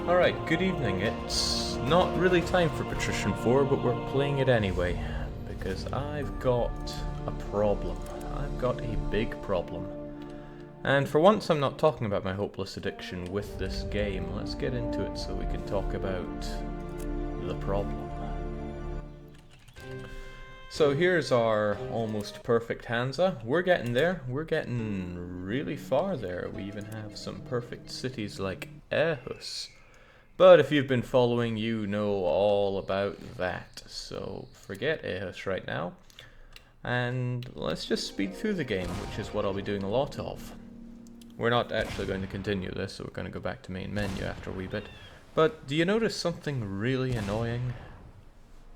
Alright, good evening. It's not really time for Patrician 4, but we're playing it anyway. Because I've got a problem. I've got a big problem. And for once I'm not talking about my hopeless addiction with this game. Let's get into it so we can talk about the problem. So here's our almost perfect Hansa. We're getting there. We're getting really far there. We even have some perfect cities like Aarhus. But if you've been following, you know all about that. So forget Aarhus right now. And let's just speed through the game, which is what I'll be doing a lot of. We're not actually going to continue this, so we're going to go back to main menu after a wee bit. But do you notice something really annoying?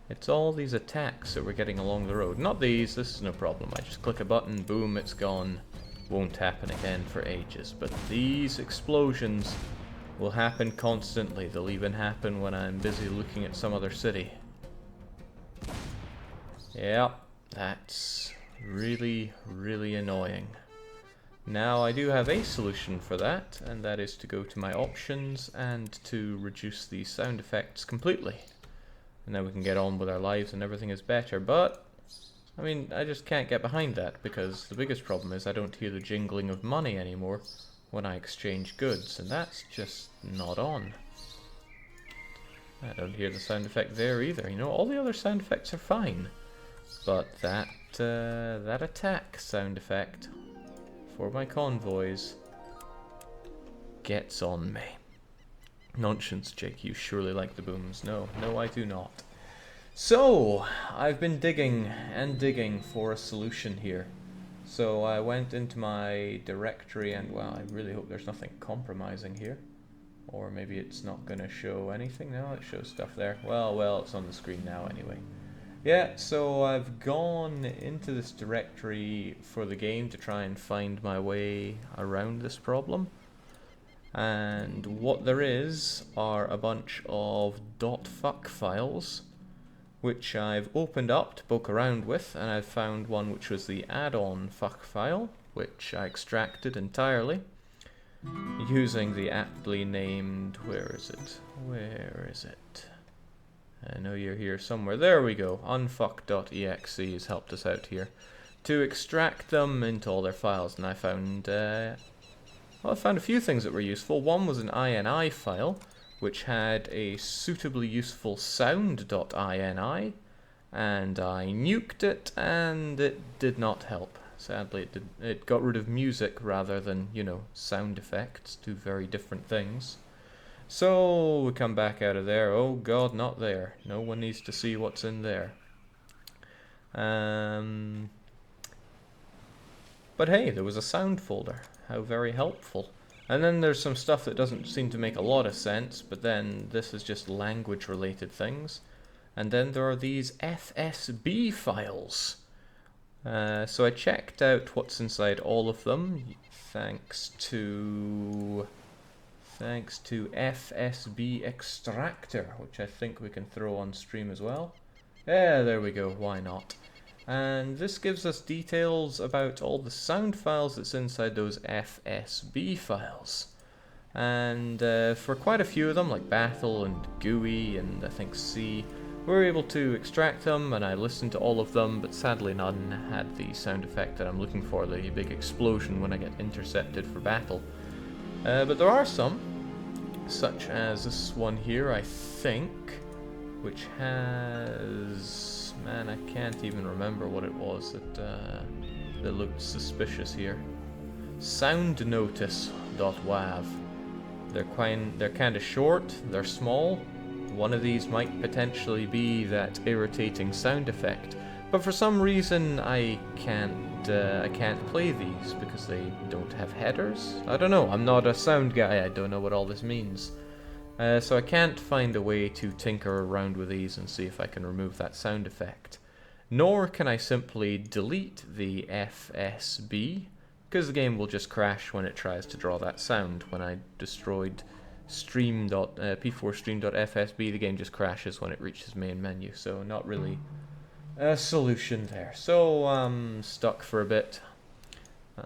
It's all these attacks that we're getting along the road. Not these, this is no problem. I just click a button, boom, it's gone. Won't happen again for ages. But these explosions will happen constantly. They'll even happen when I'm busy looking at some other city. Yep, that's really, really annoying. Now I do have a solution for that, and that is to go to my options and to reduce the sound effects completely. And then we can get on with our lives and everything is better, but I mean, I just can't get behind that because the biggest problem is I don't hear the jingling of money anymore when I exchange goods, and that's just not on. I don't hear the sound effect there either. You know, all the other sound effects are fine, but that attack sound effect for my convoys gets on me. Nonsense, Jake. You surely like the booms. No, I do not. So, I've been digging and digging for a solution here. So I went into my directory and, well, I really hope there's nothing compromising here. Or maybe it's not going to show anything. No, it shows stuff there. Well, it's on the screen now anyway. Yeah, so I've gone into this directory for the game to try and find my way around this problem. And what there is are a bunch of .fuck files which I've opened up to poke around with, and I've found one which was the add-on fuck file, which I extracted entirely using the aptly named, where is it? I know you're here somewhere. There we go. unfuck.exe has helped us out here to extract them into all their files, and I found I found a few things that were useful. One was an INI file, which had a suitably useful sound.ini, and I nuked it, and it did not help. Sadly, it got rid of music rather than, you know, sound effects, two very different things. So we come back out of there. Oh god, not there. No one needs to see what's in there. But hey, there was a sound folder. How very helpful. And then there's some stuff that doesn't seem to make a lot of sense, but then this is just language related things. And then there are these FSB files. So I checked out what's inside all of them, thanks to FSB extractor, which I think we can throw on stream as well. Yeah, there we go, why not? And this gives us details about all the sound files that's inside those FSB files. And for quite a few of them, like Battle and GUI and I think C, we were able to extract them, and I listened to all of them, but sadly none had the sound effect that I'm looking for, the big explosion when I get intercepted for battle. But there are some, such as this one here, I think, which has... Man, I can't even remember what it was that looked suspicious here. Soundnotice.wav. They're kind of short, they're small. One of these might potentially be that irritating sound effect, but for some reason I can't play these because they don't have headers. I don't know, I'm not a sound guy, I don't know what all this means. So I can't find a way to tinker around with these and see if I can remove that sound effect. Nor can I simply delete the FSB, because the game will just crash when it tries to draw that sound. When I destroyed p4stream.fsb, the game just crashes when it reaches main menu, so not really a solution there. So I'm stuck for a bit.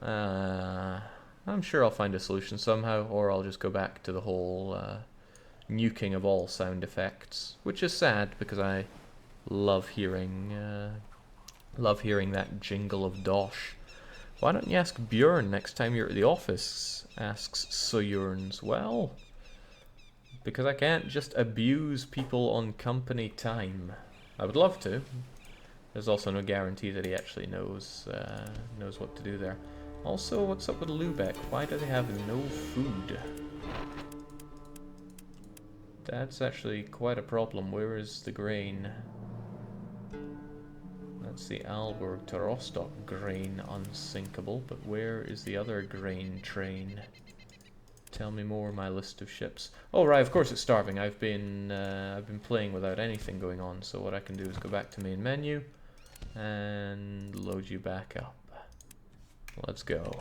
I'm sure I'll find a solution somehow, or I'll just go back to the whole nuking of all sound effects, which is sad because I love hearing that jingle of Dosh. Why don't you ask Björn next time you're at the office? Asks Sojourns. Well, because I can't just abuse people on company time. I would love to. There's also no guarantee that he actually knows what to do there. Also, what's up with Lübeck? Why do they have no food? That's actually quite a problem. Where is the grain? That's the Aalborg to Rostock grain unsinkable, but where is the other grain train? Tell me more, my list of ships. Oh right, of course it's starving. I've been playing without anything going on, so what I can do is go back to main menu and load you back up. Let's go.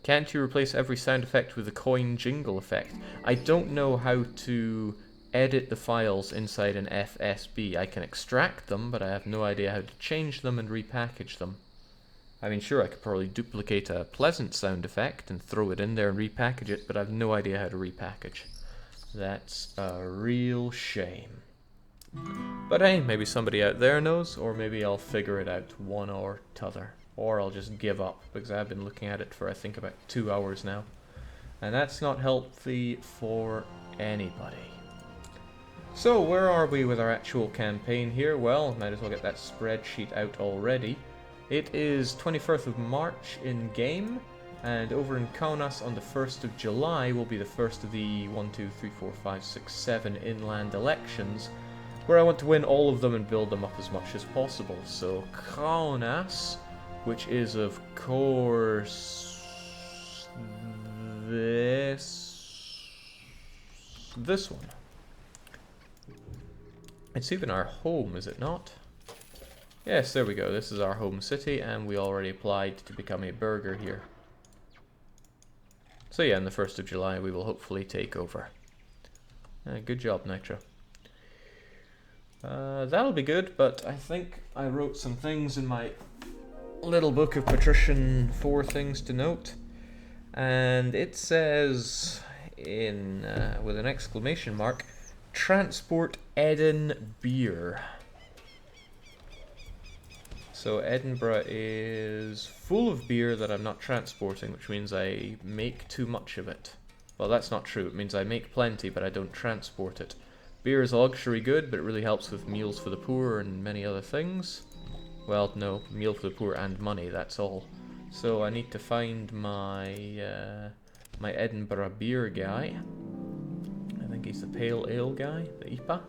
Can't you replace every sound effect with a coin jingle effect? I don't know how to edit the files inside an FSB. I can extract them, but I have no idea how to change them and repackage them. I mean, sure, I could probably duplicate a pleasant sound effect and throw it in there and repackage it, but I have no idea how to repackage. That's a real shame. But hey, maybe somebody out there knows, or maybe I'll figure it out one or t'other. Or I'll just give up, because I've been looking at it for I think about 2 hours now. And that's not healthy for anybody. So, where are we with our actual campaign here? Well, might as well get that spreadsheet out already. It is 21st of March in game, and over in Kaunas on the 1st of July will be the first of the 1, 2, 3, 4, 5, 6, 7 inland elections, where I want to win all of them and build them up as much as possible. So, Kaunas, which is of course this one. It's even our home, is it not? Yes, there we go. This is our home city, and we already applied to become a burger here. So yeah, on the 1st of July we will hopefully take over. Good job, Nitro. That'll be good, but I think I wrote some things in my little book of Patrician 4 things to note. And it says, in with an exclamation mark, transport Eden beer. So Edinburgh is full of beer that I'm not transporting, which means I make too much of it. Well, that's not true. It means I make plenty, but I don't transport it. Beer is a luxury good, but it really helps with meals for the poor and many other things. Well, no, meal for the poor and money, that's all. So I need to find my my Edinburgh beer guy. I think he's the pale ale guy, the IPA.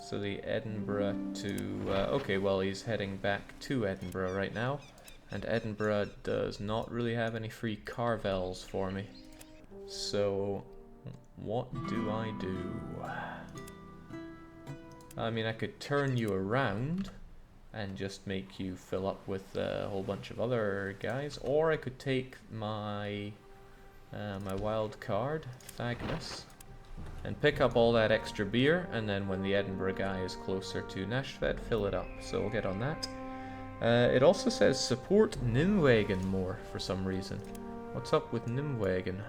So the Edinburgh to... okay, well, he's heading back to Edinburgh right now. And Edinburgh does not really have any free carvels for me. So, what do I do? I mean, I could turn you around and just make you fill up with a whole bunch of other guys. Or I could take my, my wild card, Thagnus, and pick up all that extra beer, and then when the Edinburgh guy is closer to Nashved, fill it up. So we'll get on that. It also says support Nimwegen more for some reason. What's up with Nimwegen?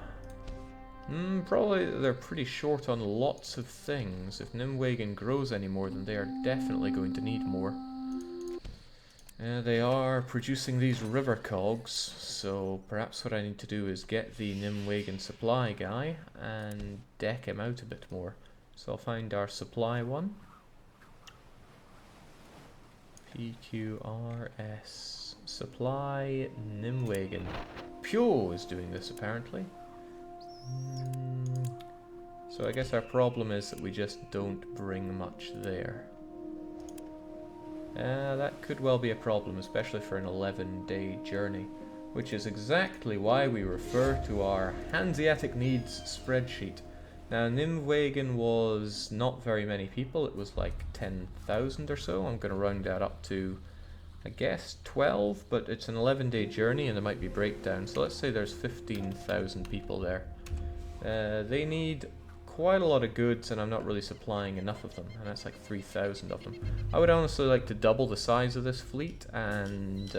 Probably they're pretty short on lots of things. If Nimwegen grows any more, then they are definitely going to need more. They are producing these river cogs, so perhaps what I need to do is get the Nimwegen supply guy and deck him out a bit more. So I'll find our supply one. PQRS. Supply Nimwegen. Pyo is doing this apparently. So I guess our problem is that we just don't bring much there. That could well be a problem, especially for an 11-day journey, which is exactly why we refer to our Hanseatic needs spreadsheet. Now, Nimwegen was not very many people, it was like 10,000 or so. I'm going to round that up to, I guess, 12, but it's an 11-day journey and there might be breakdowns, so let's say there's 15,000 people there. They need quite a lot of goods and I'm not really supplying enough of them, and that's like 3,000 of them. I would honestly like to double the size of this fleet and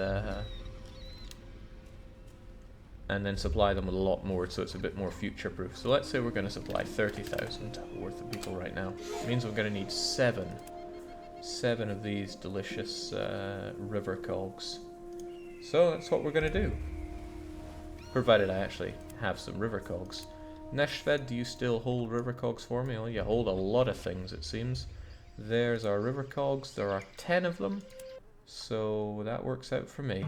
and then supply them with a lot more so it's a bit more future-proof. So let's say we're going to supply 30,000 worth of people right now. It means we're going to need 7 of these delicious river cogs. So that's what we're going to do. Provided I actually have some river cogs. Neshved, do you still hold river cogs for me? Well, you hold a lot of things, it seems. There's our river cogs. There are 10 of them. So that works out for me.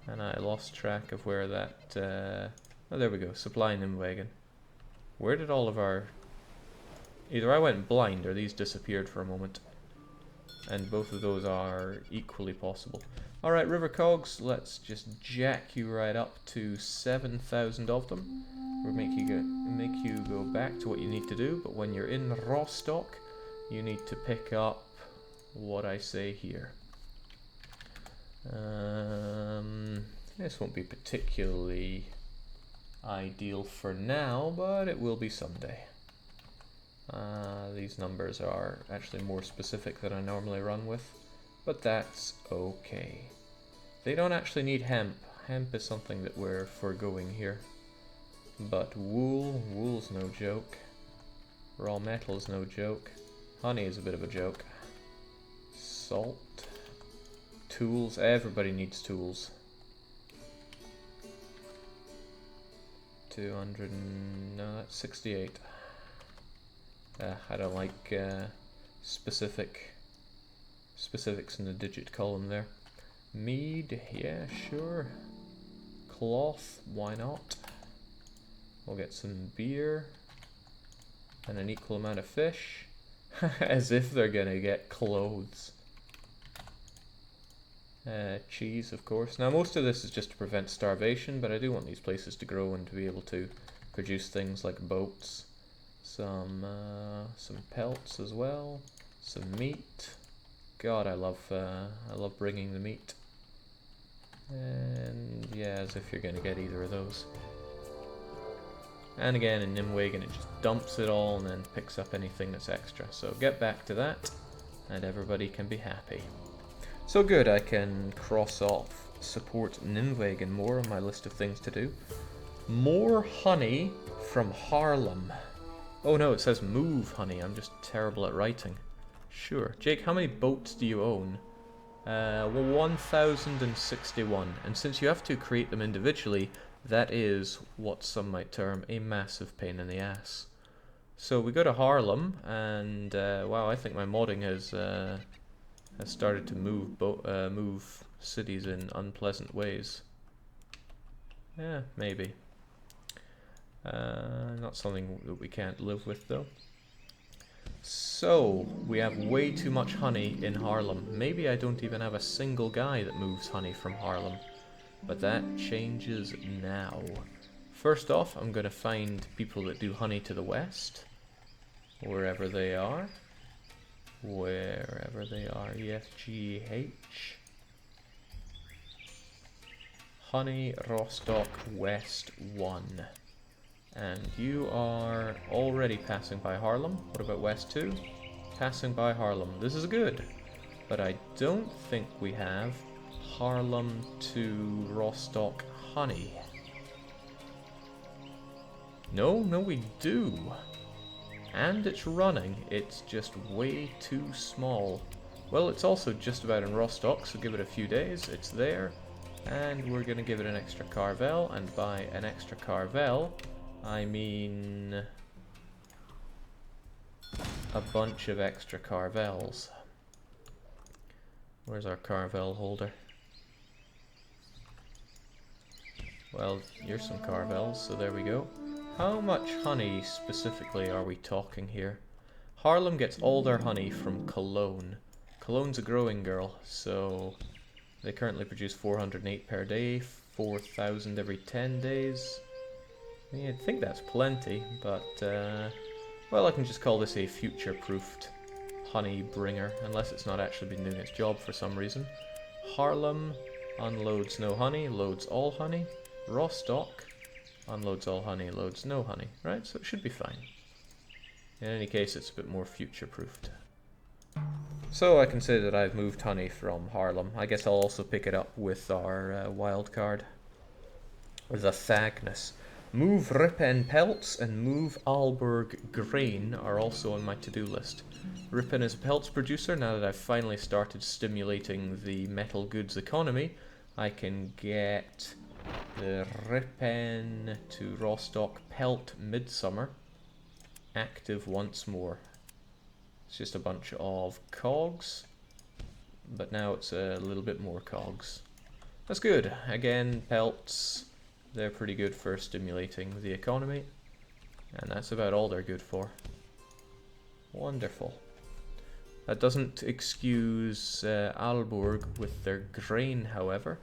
And I lost track of where that... oh, there we go. Supply Nimwagen. Where did all of our... Either I went blind or these disappeared for a moment. And both of those are equally possible. Alright, River Cogs, let's just jack you right up to 7,000 of them. We'll make you go back to what you need to do, but when you're in Rostock, you need to pick up what I say here. This won't be particularly ideal for now, but it will be someday. These numbers are actually more specific than I normally run with, but that's okay. They don't actually need hemp. Hemp is something that we're foregoing here. But wool's no joke. Raw metal's no joke. Honey is a bit of a joke. Salt. Tools. Everybody needs tools. 200 no, that's 68. I don't like specifics in the digit column there. Mead, yeah, sure. Cloth, why not? We'll get some beer and an equal amount of fish. As if they're gonna get clothes. Cheese, of course. Now most of this is just to prevent starvation, but I do want these places to grow and to be able to produce things like boats. Some pelts as well. Some meat. God, I love bringing the meat. And yeah, as if you're gonna get either of those. And again, in Nimwagen, it just dumps it all and then picks up anything that's extra. So get back to that, and everybody can be happy. So good, I can cross off support Nimwagen more on my list of things to do. More honey from Haarlem. Oh no, it says move honey. I'm just terrible at writing. Sure. Jake, how many boats do you own? Well, 1,061. And since you have to create them individually, that is what some might term a massive pain in the ass. So we go to Haarlem, and wow, I think my modding has started to move cities in unpleasant ways. Yeah, maybe. Not something that we can't live with, though. So, we have way too much honey in Haarlem. Maybe I don't even have a single guy that moves honey from Haarlem. But that changes now. First off, I'm going to find people that do honey to the west. Wherever they are. Wherever they are. EFGH. Honey Rostock West 1. And you are already passing by Haarlem. What about West 2? Passing by Haarlem. This is good. But I don't think we have Haarlem to Rostock honey. No, we do. And it's running. It's just way too small. Well, it's also just about in Rostock, so give it a few days. It's there. And we're going to give it an extra Carvel. And by an extra Carvel, I mean a bunch of extra Carvels. Where's our Carvel holder? Well, here's some Carvels, so there we go. How much honey specifically are we talking here? Haarlem gets all their honey from Cologne. Cologne's a growing girl, so they currently produce 408 per day, 4,000 every 10 days. Yeah, I think that's plenty, but, well, I can just call this a future-proofed honey bringer, unless it's not actually been doing its job for some reason. Haarlem unloads no honey, loads all honey. Rostock unloads all honey, loads no honey, right? So it should be fine. In any case, it's a bit more future-proofed. So I can say that I've moved honey from Haarlem. I guess I'll also pick it up with our wild card. The Thagnus. Move Ripon pelts and move Aalborg grain are also on my to-do list. Ripon is a pelts producer. Now that I've finally started stimulating the metal goods economy, I can get the Ripon to Rostock pelt midsummer active once more. It's just a bunch of cogs, but now it's a little bit more cogs. That's good. Again, pelts, they're pretty good for stimulating the economy, and that's about all they're good for. Wonderful. That doesn't excuse Aalborg with their grain, however.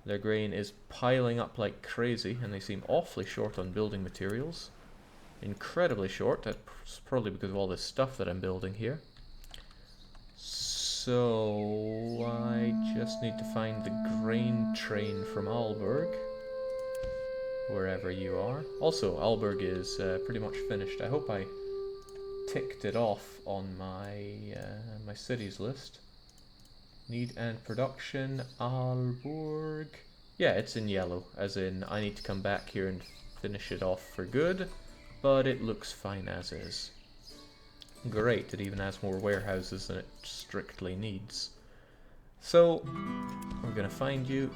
Their grain is piling up like crazy, and they seem awfully short on building materials. Incredibly short. That's probably because of all this stuff that I'm building here. So I just need to find the grain train from Aalborg, wherever you are. Also, Aalborg is pretty much finished. I hope I ticked it off on my my cities list. Need and production, Aalborg. Yeah, it's in yellow, as in I need to come back here and finish it off for good, but it looks fine as is. Great, it even has more warehouses than it strictly needs. So, we're gonna find you.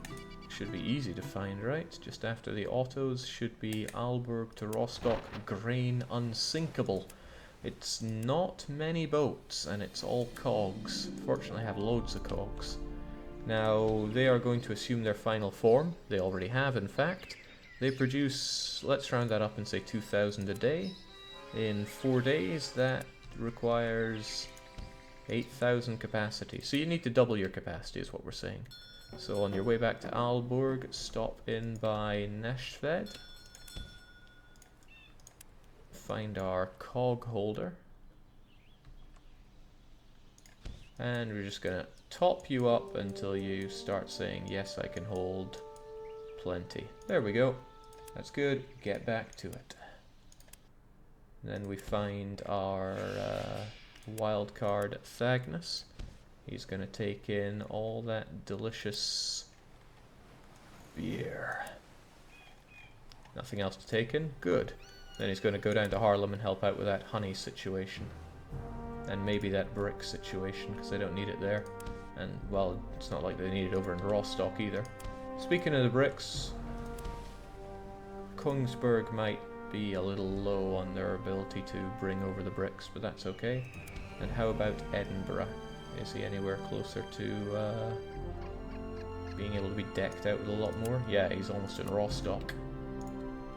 Should be easy to find, right? Just after the autos should be Aalborg to Rostock, grain unsinkable. It's not many boats, and it's all cogs. Fortunately, I have loads of cogs. Now, they are going to assume their final form. They already have, in fact. They produce, let's round that up and say 2,000 a day. In 4 days, that requires 8,000 capacity. So you need to double your capacity, is what we're saying. So on your way back to Aalborg, stop in by Nashved. Find our cog holder. And we're just gonna top you up until you start saying, yes, I can hold plenty. There we go. That's good. Get back to it. Then we find our wild card Thagnus. He's going to take in all that delicious beer. Nothing else to take in? Good. Then he's going to go down to Haarlem and help out with that honey situation. And maybe that brick situation, because they don't need it there. And, well, it's not like they need it over in Rostock either. Speaking of the bricks, Kongsberg might be a little low on their ability to bring over the bricks, but that's okay. And how about Edinburgh? Is he anywhere closer to being able to be decked out with a lot more? Yeah, he's almost in Rostock.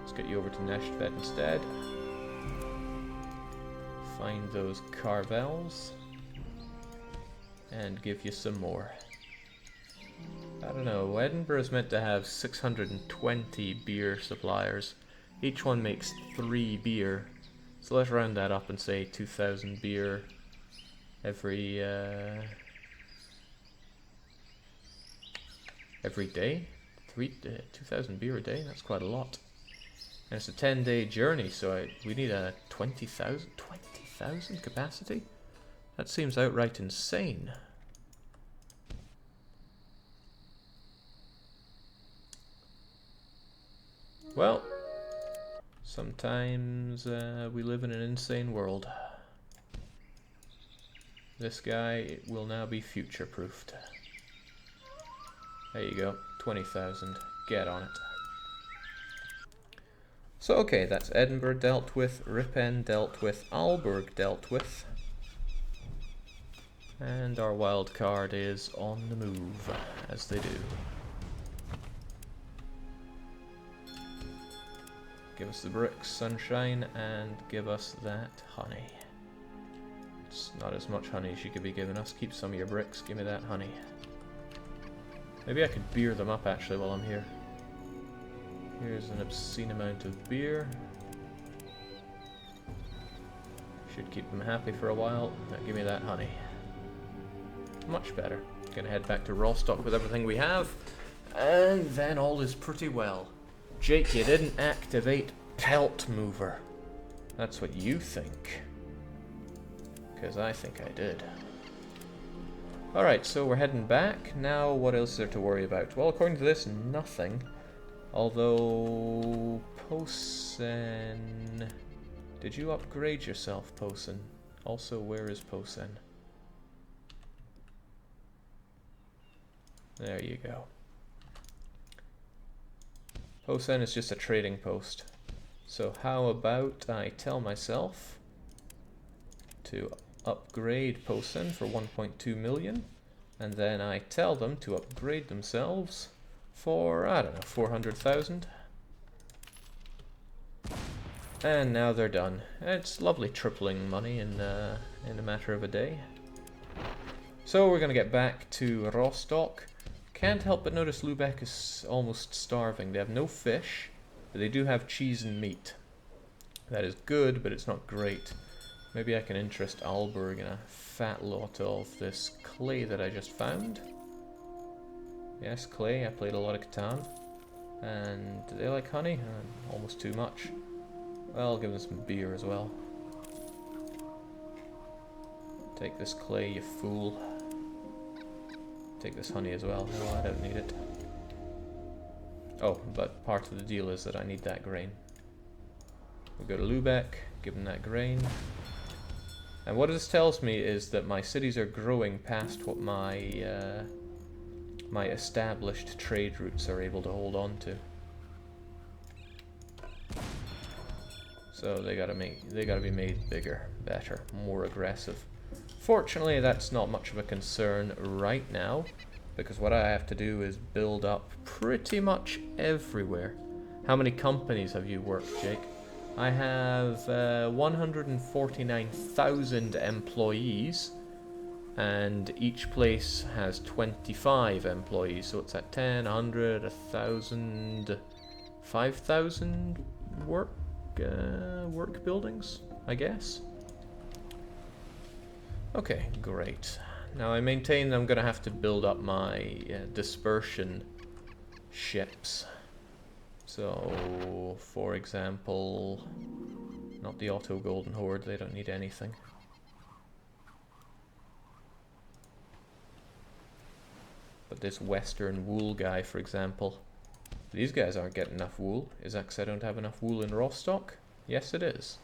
Let's get you over to Nashved instead. Find those Carvels and give you some more. I don't know, Edinburgh is meant to have 620 beer suppliers. Each one makes 3 beer. So let's round that up and say 2,000 beer every day? 2,000 beer a day? That's quite a lot. And it's a 10-day journey, so we need a 20,000 capacity? That seems outright insane. Well, sometimes we live in an insane world. This guy will now be future-proofed. There you go, 20,000. Get on it. So okay, that's Edinburgh dealt with, Ripon dealt with, Aalborg dealt with. And our wild card is on the move, as they do. Give us the bricks, sunshine, and give us that honey. It's not as much honey as you could be giving us. Keep some of your bricks, give me that honey. Maybe I could beer them up actually while I'm here. Here's an obscene amount of beer. Should keep them happy for a while. Now give me that honey. Much better. Gonna head back to Rostock with everything we have, and then all is pretty well. Jake, you didn't activate Pelt Mover. That's what you think. Because I think I did. Alright, so we're heading back. Now, what else is there to worry about? Well, according to this, nothing. Although, Posen... Did you upgrade yourself, Posen? Also, where is Posen? There you go. Posen is just a trading post. So how about I tell myself to upgrade Posen for 1.2 million, and then I tell them to upgrade themselves for, I don't know, 400,000. And now they're done. It's lovely tripling money in a matter of a day. So we're going to get back to Rostock. Can't help but notice Lübeck is almost starving. They have no fish, but they do have cheese and meat. That is good, but it's not great. Maybe I can interest Aalborg in a fat lot of this clay that I just found. Yes, clay. I played a lot of Catan. And do they like honey? Almost too much. Well, I'll give them some beer as well. Take this clay, you fool. Take this honey as well. No, I don't need it. Oh, but part of the deal is that I need that grain. We go to Lübeck, give them that grain. And what this tells me is that my cities are growing past what my my established trade routes are able to hold on to. So they gotta be made bigger, better, more aggressive. Fortunately, that's not much of a concern right now, because what I have to do is build up pretty much everywhere. How many companies have you worked, Jake? I have 149,000 employees, and each place has 25 employees, so it's at 10, 100, 1,000, 5,000 work buildings, I guess. Okay, great. Now I maintain that I'm going to have to build up my dispersion ships. So, for example, not the Auto Golden Horde, they don't need anything. But this Western Wool guy, for example, these guys aren't getting enough wool. Is that because I don't have enough wool in Rostock? Yes, it is.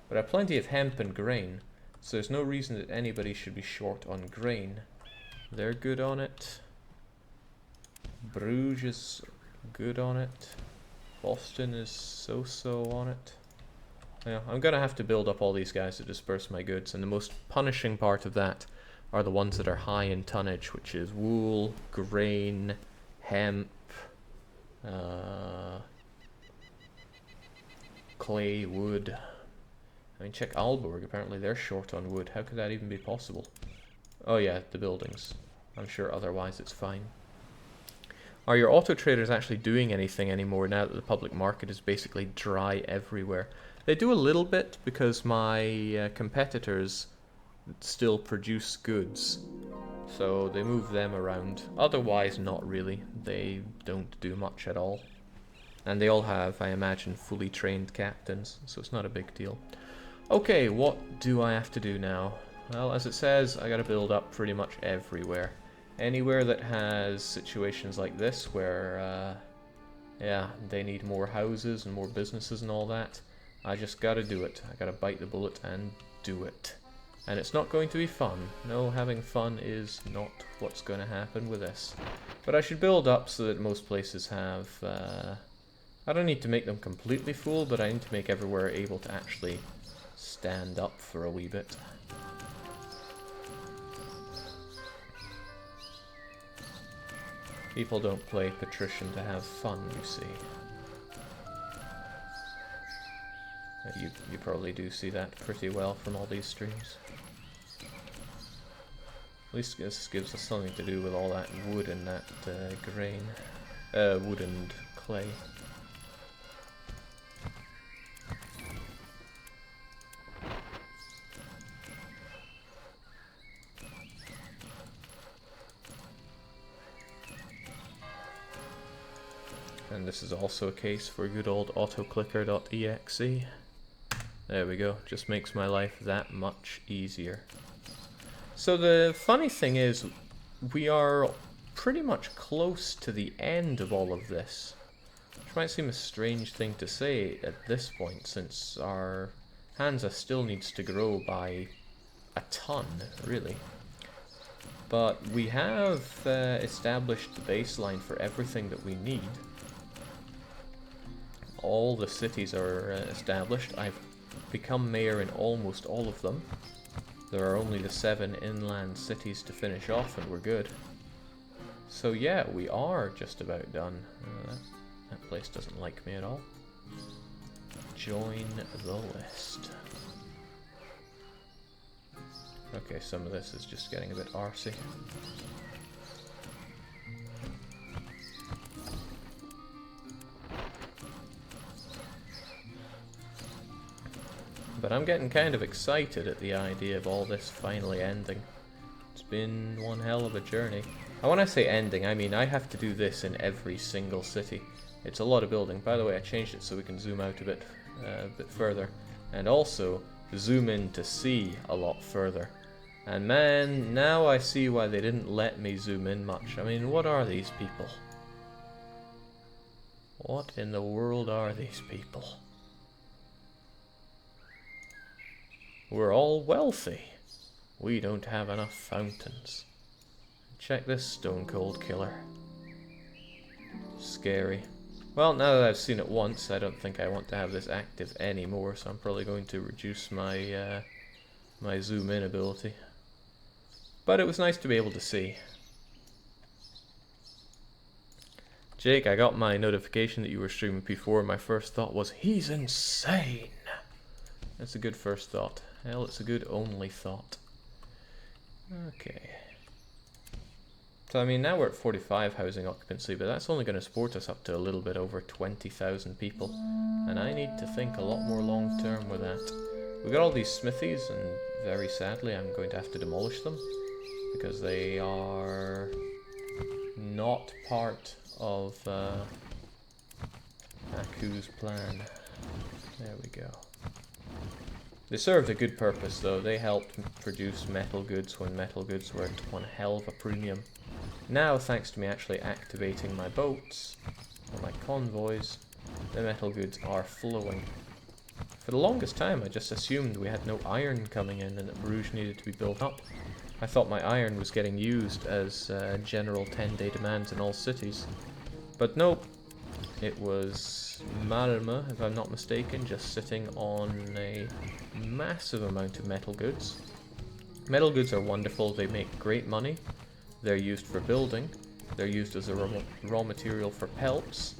But I have plenty of hemp and grain, so there's no reason that anybody should be short on grain. They're good on it. Bruges is good on it. Boston is so-so on it. Yeah, I'm gonna have to build up all these guys to disperse my goods, and the most punishing part of that are the ones that are high in tonnage, which is wool, grain, hemp, clay, wood. I mean, check Aalborg, apparently they're short on wood. How could that even be possible? Oh yeah, the buildings. I'm sure otherwise it's fine. Are your auto traders actually doing anything anymore now that the public market is basically dry everywhere? They do a little bit because my competitors still produce goods, so they move them around. Otherwise, not really. They don't do much at all. And they all have, I imagine, fully trained captains, so it's not a big deal. Okay, what do I have to do now? Well, as it says, I gotta build up pretty much everywhere. Anywhere that has situations like this where, yeah, they need more houses and more businesses and all that, I just gotta do it. I gotta bite the bullet and do it. And it's not going to be fun. No, having fun is not what's going to happen with this. But I should build up so that most places have, I don't need to make them completely full, but I need to make everywhere able to actually stand up for a wee bit. People don't play Patrician to have fun, you see. You probably do see that pretty well from all these streams. At least this gives us something to do with all that wood and that grain. Wood and clay. And this is also a case for good old autoclicker.exe. There we go, just makes my life that much easier. So the funny thing is, we are pretty much close to the end of all of this. might seem a strange thing to say at this point, since our Hansa still needs to grow by a ton, really. But we have established the baseline for everything that we need. All the cities are established. I've become mayor in almost all of them. There are only the 7 inland cities to finish off and we're good. So yeah, we are just about done. That place doesn't like me at all. Join the list. Okay, some of this is just getting a bit arsey. But I'm getting kind of excited at the idea of all this finally ending. It's been one hell of a journey. And when I say ending, I mean I have to do this in every single city. It's a lot of building. By the way, I changed it so we can zoom out a bit further. And also, zoom in to see a lot further. And man, now I see why they didn't let me zoom in much. I mean, what are these people? What in the world are these people? We're all wealthy. We don't have enough fountains. Check this stone cold killer. Scary. Well, now that I've seen it once, I don't think I want to have this active anymore, so I'm probably going to reduce my my zoom in ability. But it was nice to be able to see. Jake, I got my notification that you were streaming before. My first thought was, he's insane! That's a good first thought. Hell, it's a good only thought. Okay. So I mean, now we're at 45 housing occupancy, but that's only going to support us up to a little bit over 20,000 people. And I need to think a lot more long term with that. We've got all these smithies, and very sadly I'm going to have to demolish them. Because they are not part of Aku's plan. There we go. They served a good purpose though. They helped produce metal goods when metal goods were at one hell of a premium. Now, thanks to me actually activating my boats, or my convoys, the metal goods are flowing. For the longest time I just assumed we had no iron coming in and that Bruges needed to be built up. I thought my iron was getting used as general 10-day demands in all cities. But nope, it was Malmö, if I'm not mistaken, just sitting on a massive amount of metal goods. Metal goods are wonderful, they make great money. They're used for building, they're used as a raw material for pelts,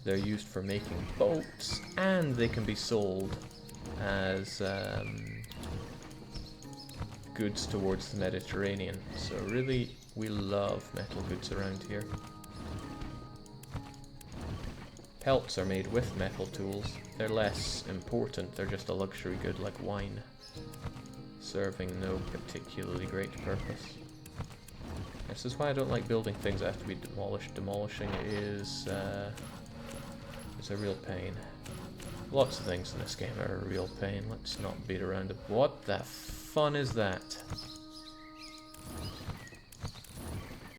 they're used for making boats, and they can be sold as goods towards the Mediterranean. So really, we love metal goods around here. Pelts are made with metal tools. They're less important, they're just a luxury good like wine, serving no particularly great purpose. This is why I don't like building things that have to be demolished. Demolishing is a real pain. Lots of things in this game are a real pain. Let's not beat around it. What the fun is that?